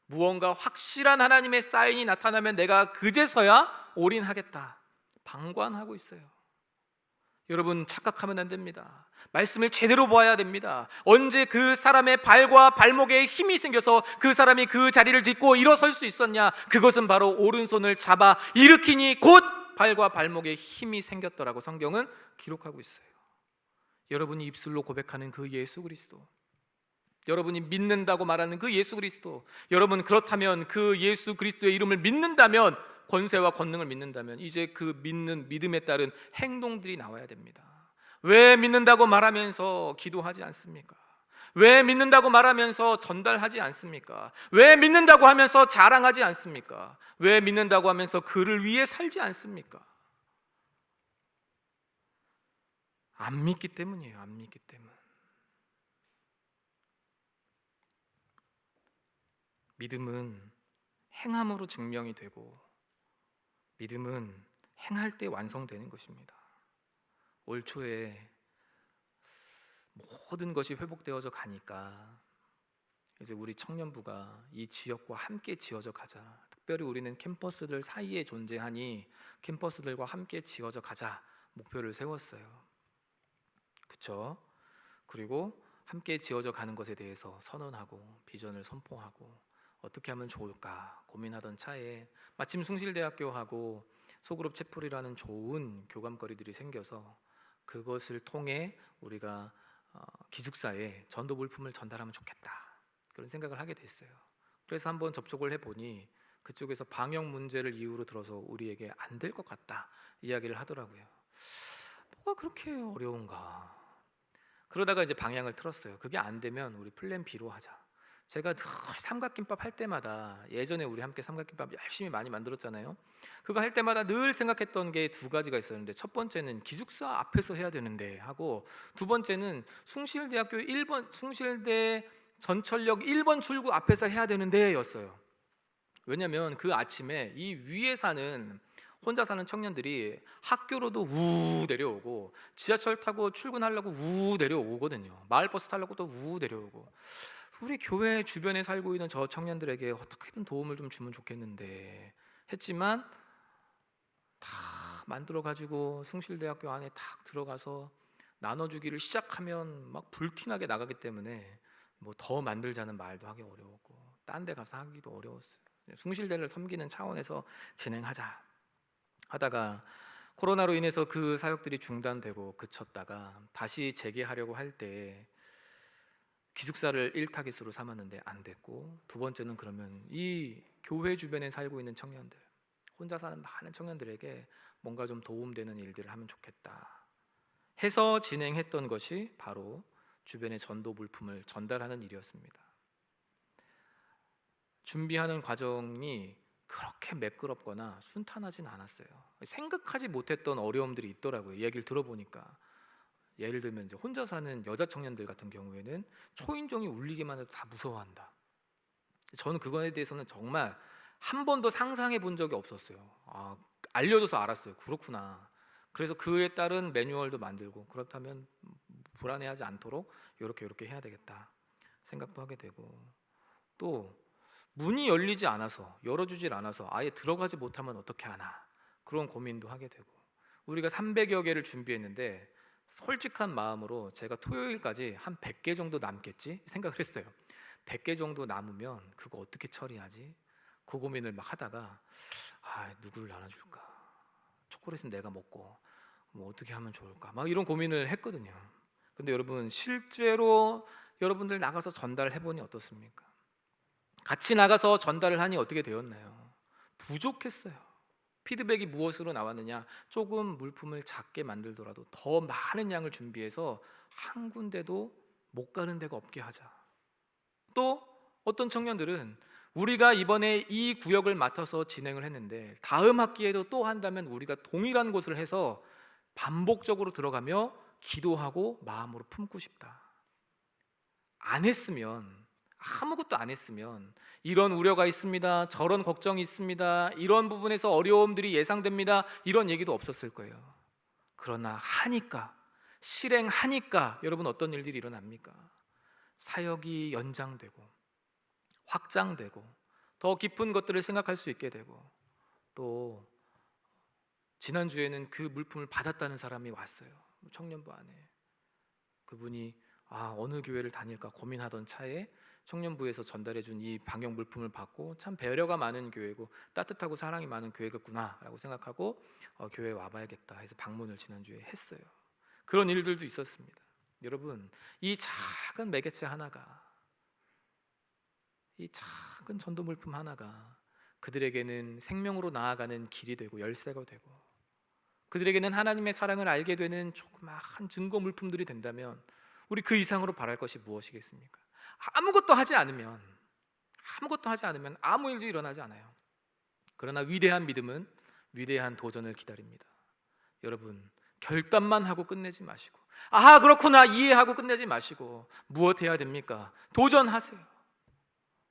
S2: 무언가 확실한 하나님의 사인이 나타나면 내가 그제서야 올인하겠다, 방관하고 있어요. 여러분, 착각하면 안 됩니다. 말씀을 제대로 보아야 됩니다. 언제 그 사람의 발과 발목에 힘이 생겨서 그 사람이 그 자리를 딛고 일어설 수 있었냐? 그것은 바로 오른손을 잡아 일으키니 곧 발과 발목에 힘이 생겼더라고 성경은 기록하고 있어요. 여러분이 입술로 고백하는 그 예수 그리스도, 여러분이 믿는다고 말하는 그 예수 그리스도, 여러분 그렇다면 그 예수 그리스도의 이름을 믿는다면, 권세와 권능을 믿는다면 이제 그 믿는 믿음에 따른 행동들이 나와야 됩니다. 왜 믿는다고 말하면서 기도하지 않습니까? 왜 믿는다고 말하면서 전달하지 않습니까? 왜 믿는다고 하면서 자랑하지 않습니까? 왜 믿는다고 하면서 그를 위해 살지 않습니까? 안 믿기 때문이에요. 안 믿기 때문. 믿음은 행함으로 증명이 되고, 믿음은 행할 때 완성되는 것입니다. 올 초에 모든 것이 회복되어져 가니까 이제 우리 청년부가 이 지역과 함께 지어져 가자, 특별히 우리는 캠퍼스들 사이에 존재하니 캠퍼스들과 함께 지어져 가자 목표를 세웠어요. 그렇죠? 그리고 함께 지어져 가는 것에 대해서 선언하고 비전을 선포하고 어떻게 하면 좋을까 고민하던 차에 마침 숭실대학교하고 소그룹 채플이라는 좋은 교감거리들이 생겨서 그것을 통해 우리가 기숙사에 전도 물품을 전달하면 좋겠다, 그런 생각을 하게 됐어요. 그래서 한번 접촉을 해보니 그쪽에서 방역 문제를 이유로 들어서 우리에게 안 될 것 같다 이야기를 하더라고요. 뭐가 그렇게 어려운가. 그러다가 이제 방향을 틀었어요. 그게 안 되면 우리 플랜 B로 하자. 제가 늘 삼각김밥 할 때마다, 예전에 우리 함께 삼각김밥 열심히 많이 만들었잖아요. 그거 할 때마다 늘 생각했던 게 두 가지가 있었는데, 첫 번째는 기숙사 앞에서 해야 되는데 하고, 두 번째는 숭실대학교 1번 숭실대 전철역 1번 출구 앞에서 해야 되는데 였어요. 왜냐면 그 아침에 이 위에 사는 혼자 사는 청년들이 학교로도 우 내려오고, 지하철 타고 출근하려고 우 내려오거든요. 마을버스 타려고 또 우 내려오고. 우리 교회 주변에 살고 있는 저 청년들에게 어떻게든 도움을 좀 주면 좋겠는데 했지만, 다 만들어 가지고 숭실대학교 안에 탁 들어가서 나눠주기를 시작하면 막 불티나게 나가기 때문에 뭐 더 만들자는 말도 하기 어려웠고, 딴 데 가서 하기도 어려웠어요. 숭실대를 섬기는 차원에서 진행하자 하다가 코로나로 인해서 그 사역들이 중단되고 그쳤다가 다시 재개하려고 할 때 기숙사를 1타깃으로 삼았는데 안 됐고, 두 번째는 그러면 이 교회 주변에 살고 있는 청년들, 혼자 사는 많은 청년들에게 뭔가 좀 도움되는 일들을 하면 좋겠다 해서 진행했던 것이 바로 주변의 전도 물품을 전달하는 일이었습니다. 준비하는 과정이 그렇게 매끄럽거나 순탄하진 않았어요. 생각하지 못했던 어려움들이 있더라고요. 얘기를 들어보니까. 예를 들면 이제 혼자 사는 여자 청년들 같은 경우에는 초인종이 울리기만 해도 다 무서워한다. 저는 그거에 대해서는 정말 한 번도 상상해 본 적이 없었어요. 알려줘서 알았어요. 그렇구나. 그래서 그에 따른 매뉴얼도 만들고, 그렇다면 불안해하지 않도록 이렇게 해야 되겠다 생각도 하게 되고, 또 문이 열리지 않아서, 열어주질 않아서 아예 들어가지 못하면 어떻게 하나, 그런 고민도 하게 되고, 우리가 300여 개를 준비했는데 솔직한 마음으로 제가 토요일까지 한 100개 정도 남겠지 생각을 했어요. 100개 정도 남으면 그거 어떻게 처리하지? 그 고민을 막 하다가 누구를 나눠줄까? 초콜릿은 내가 먹고 뭐 어떻게 하면 좋을까? 막 이런 고민을 했거든요. 근데 여러분, 실제로 여러분들 나가서 전달해 보니 어떻습니까? 같이 나가서 전달을 하니 어떻게 되었나요? 부족했어요. 피드백이 무엇으로 나왔느냐? 조금 물품을 작게 만들더라도 더 많은 양을 준비해서 한 군데도 못 가는 데가 없게 하자. 또 어떤 청년들은 우리가 이번에 이 구역을 맡아서 진행을 했는데 다음 학기에도 또 한다면 우리가 동일한 곳을 해서 반복적으로 들어가며 기도하고 마음으로 품고 싶다. 안 했으면, 아무것도 안 했으면 이런 우려가 있습니다, 저런 걱정이 있습니다, 이런 부분에서 어려움들이 예상됩니다, 이런 얘기도 없었을 거예요. 그러나 하니까, 실행하니까 여러분 어떤 일들이 일어납니까? 사역이 연장되고 확장되고 더 깊은 것들을 생각할 수 있게 되고, 또 지난주에는 그 물품을 받았다는 사람이 왔어요. 청년부 안에. 그분이 어느 교회를 다닐까 고민하던 차에 청년부에서 전달해준 이 방역 물품을 받고 참 배려가 많은 교회고 따뜻하고 사랑이 많은 교회겠구나 라고 생각하고 교회에 와봐야겠다 해서 방문을 지난주에 했어요. 그런 일들도 있었습니다. 여러분, 이 작은 매개체 하나가, 이 작은 전도 물품 하나가 그들에게는 생명으로 나아가는 길이 되고 열쇠가 되고, 그들에게는 하나님의 사랑을 알게 되는 조그마한 증거 물품들이 된다면 우리 그 이상으로 바랄 것이 무엇이겠습니까? 아무것도 하지 않으면 아무 일도 일어나지 않아요. 그러나 위대한 믿음은 위대한 도전을 기다립니다. 여러분, 결단만 하고 끝내지 마시고 그렇구나 이해하고 끝내지 마시고 무엇 해야 됩니까? 도전하세요.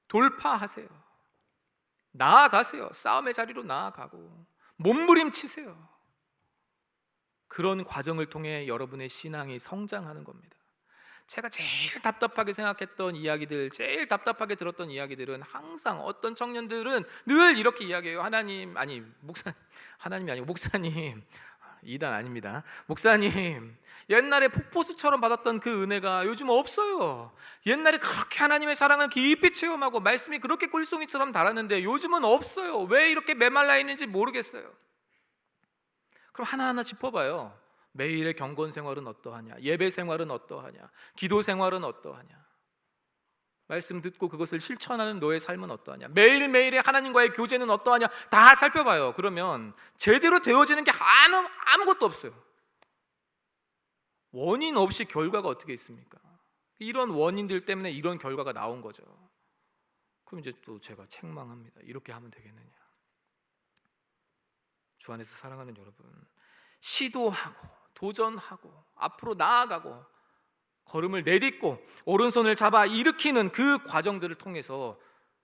S2: 돌파하세요. 나아가세요. 싸움의 자리로 나아가고 몸부림치세요. 그런 과정을 통해 여러분의 신앙이 성장하는 겁니다. 제가 제일 답답하게 생각했던 이야기들, 제일 답답하게 들었던 이야기들은 항상 어떤 청년들은 늘 이렇게 이야기해요. 하나님이 아니고 목사님, 이단 아닙니다. 목사님, 옛날에 폭포수처럼 받았던 그 은혜가 요즘 없어요. 옛날에 그렇게 하나님의 사랑을 깊이 체험하고 말씀이 그렇게 꿀송이처럼 달았는데 요즘은 없어요. 왜 이렇게 메말라 있는지 모르겠어요. 그럼 하나하나 짚어봐요. 매일의 경건 생활은 어떠하냐? 예배 생활은 어떠하냐? 기도 생활은 어떠하냐? 말씀 듣고 그것을 실천하는 너의 삶은 어떠하냐? 매일매일의 하나님과의 교제는 어떠하냐? 다 살펴봐요. 그러면 제대로 되어지는 게 아무것도 없어요. 원인 없이 결과가 어떻게 있습니까? 이런 원인들 때문에 이런 결과가 나온 거죠. 그럼 이제 또 제가 책망합니다. 이렇게 하면 되겠느냐? 주 안에서 사랑하는 여러분, 시도하고 도전하고 앞으로 나아가고 걸음을 내딛고 오른손을 잡아 일으키는 그 과정들을 통해서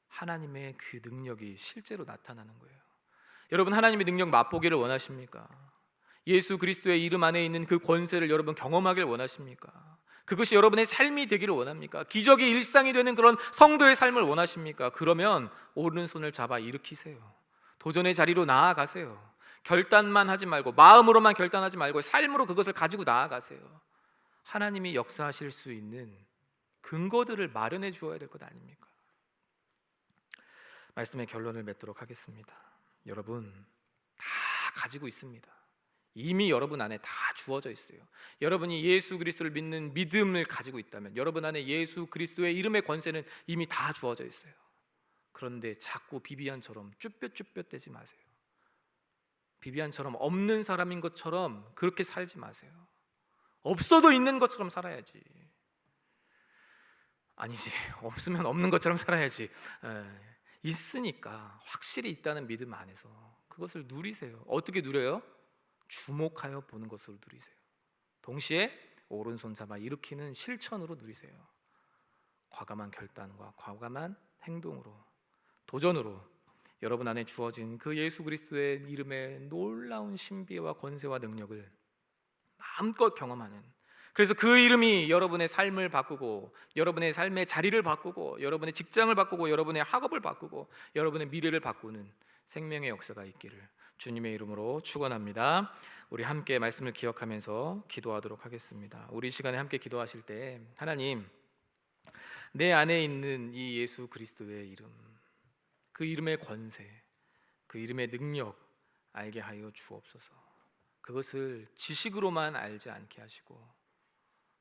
S2: 하나님의 그 능력이 실제로 나타나는 거예요. 여러분, 하나님의 능력 맛보기를 원하십니까? 예수 그리스도의 이름 안에 있는 그 권세를 여러분 경험하길 원하십니까? 그것이 여러분의 삶이 되기를 원합니까? 기적이 일상이 되는 그런 성도의 삶을 원하십니까? 그러면 오른손을 잡아 일으키세요. 도전의 자리로 나아가세요. 결단만 하지 말고, 마음으로만 결단하지 말고 삶으로 그것을 가지고 나아가세요. 하나님이 역사하실 수 있는 근거들을 마련해 주어야 될 것 아닙니까? 말씀의 결론을 맺도록 하겠습니다. 여러분, 다 가지고 있습니다. 이미 여러분 안에 다 주어져 있어요. 여러분이 예수 그리스도를 믿는 믿음을 가지고 있다면 여러분 안에 예수 그리스도의 이름의 권세는 이미 다 주어져 있어요. 그런데 자꾸 비비안처럼 쭈뼛쭈뼛대지 마세요. 비비안처럼 없는 사람인 것처럼 그렇게 살지 마세요. 없어도 있는 것처럼 살아야지. 아니지, 없으면 없는 것처럼 살아야지. 있으니까 확실히 있다는 믿음 안에서 그것을 누리세요. 어떻게 누려요? 주목하여 보는 것으로 누리세요. 동시에 오른손 잡아 일으키는 실천으로 누리세요. 과감한 결단과 과감한 행동으로, 도전으로 여러분 안에 주어진 그 예수 그리스도의 이름의 놀라운 신비와 권세와 능력을 마음껏 경험하는, 그래서 그 이름이 여러분의 삶을 바꾸고 여러분의 삶의 자리를 바꾸고 여러분의 직장을 바꾸고 여러분의 학업을 바꾸고 여러분의 미래를 바꾸는 생명의 역사가 있기를 주님의 이름으로 축원합니다. 우리 함께 말씀을 기억하면서 기도하도록 하겠습니다. 우리 시간에 함께 기도하실 때 하나님, 내 안에 있는 이 예수 그리스도의 이름, 그 이름의 권세, 그 이름의 능력 알게 하여 주옵소서. 그것을 지식으로만 알지 않게 하시고,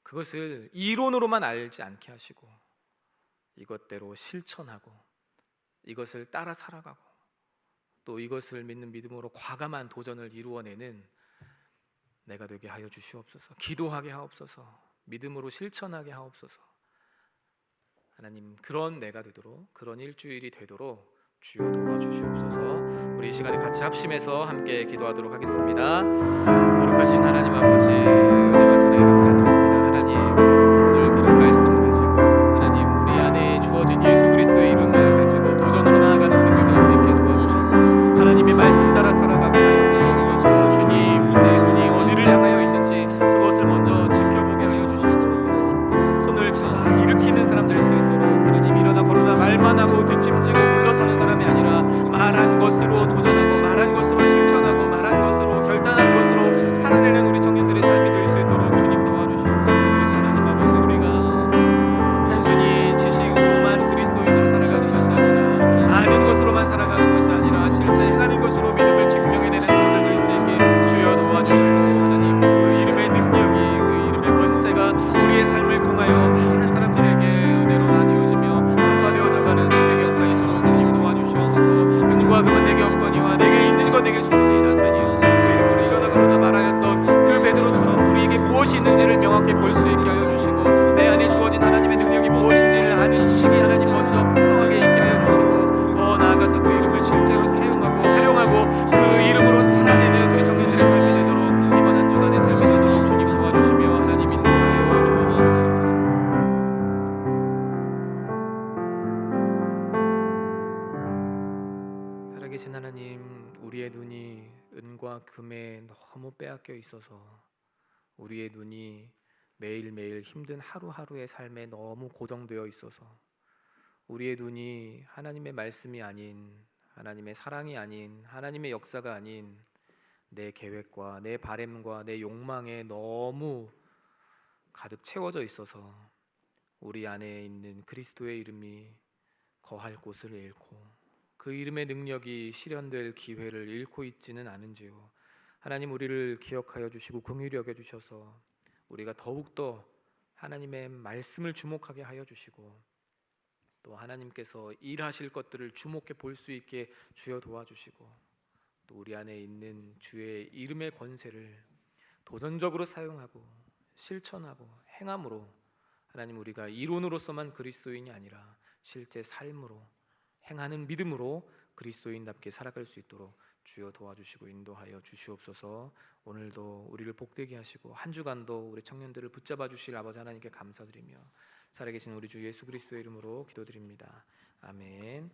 S2: 그것을 이론으로만 알지 않게 하시고, 이것대로 실천하고 이것을 따라 살아가고 또 이것을 믿는 믿음으로 과감한 도전을 이루어내는 내가 되게 하여 주시옵소서. 기도하게 하옵소서. 믿음으로 실천하게 하옵소서. 하나님, 그런 내가 되도록, 그런 일주일이 되도록 주여 도와주시옵소서. 우리 이 시간에 같이 합심해서 함께 기도하도록 하겠습니다. 거룩하신 하나님 아버지, 은혜와 사랑에 감사드립니다. 하나님, 오늘 들은 말씀 가지고 하나님, 우리 안에 주어진 예수 그리스도의 이름을 가지고 도전으로 나아가는 우리들 될 수 있게 도와주시고, 하나님의 말씀 따라 살아가게 하여 주시옵소서. 주님, 내 눈이 어디를 향하여 있는지 그것을 먼저 지켜보게 하여 주시고, 또 손을 잡아 일으키는 사람 될 수 있도록 하나님, 일어나 걸어라 말만 하고 뒷짐지고 물러서는 사람이 아니라 말한 것으로 도전하고 말한 것으로 실천하고 말한 것으로 결단한 것으로 살아내는 우리 청년들의 삶이 될 수 있도록 주님 도와주시옵소서. 그래서 하나님 아버지, 우리가 단순히 지식으로만 그리스도인으로 살아가는 것이 아니라 아는 것으로만 살아가는 것이 아니라 실제 행하는 것으로 믿음을 증명해내는 사람들 될 수 있게 주여 도와주시고, 하나님, 그 이름의 능력이, 그 이름의 권세가 우리의 삶을 통하여 많은 사람들에게 은혜로 나뉘어지며 전파되어져가는 생명의 역사가 있도록 주님 도와주시옵소서. 은과 금은 내게 없거니와 내게 있는 것 내게 주노니 나사렛 예수 그리스도의 이름으로 일어나 걸어라 말하였던 그 베드로처럼 우리에게 무엇이 있는지를 명확히 볼 수 있게 하여 주시고, 내 안에 주어진 하나님의 능력이 무엇인지를 아는 지식이 하나님 먼저 풍성하게 있게 하여 주시고, 더 나아가서 그 이름을 실제로 사용하고 활용하고 그 이름으로 살아내는 우리 청년들의 삶이 되도록, 이번 한 주간의 삶이 되도록 주님 도와주시며 하나님 인도하여 주시옵소서. 살아계신 하나님, 우리의 눈이 은과 금에 너무 빼앗겨 있어서 우리의 눈이 매일매일 힘든 하루하루의 삶에 너무 고정되어 있어서 우리의 눈이 하나님의 말씀이 아닌, 하나님의 사랑이 아닌, 하나님의 역사가 아닌 내 계획과 내 바램과 내 욕망에 너무 가득 채워져 있어서 우리 안에 있는 그리스도의 이름이 거할 곳을 잃고 그 이름의 능력이 실현될 기회를 잃고 있지는 않은지요. 하나님, 우리를 기억하여 주시고 긍휼히 여겨 주셔서 우리가 더욱더 하나님의 말씀을 주목하게 하여 주시고, 또 하나님께서 일하실 것들을 주목해 볼 수 있게 주여 도와주시고, 또 우리 안에 있는 주의 이름의 권세를 도전적으로 사용하고 실천하고 행함으로 하나님, 우리가 이론으로서만 그리스도인이 아니라 실제 삶으로 행하는 믿음으로 그리스도인답게 살아갈 수 있도록 주여 도와주시고 인도하여 주시옵소서. 오늘도 우리를 복되게 하시고 한 주간도 우리 청년들을 붙잡아 주실 아버지 하나님께 감사드리며 살아계신 우리 주 예수 그리스도의 이름으로 기도드립니다. 아멘.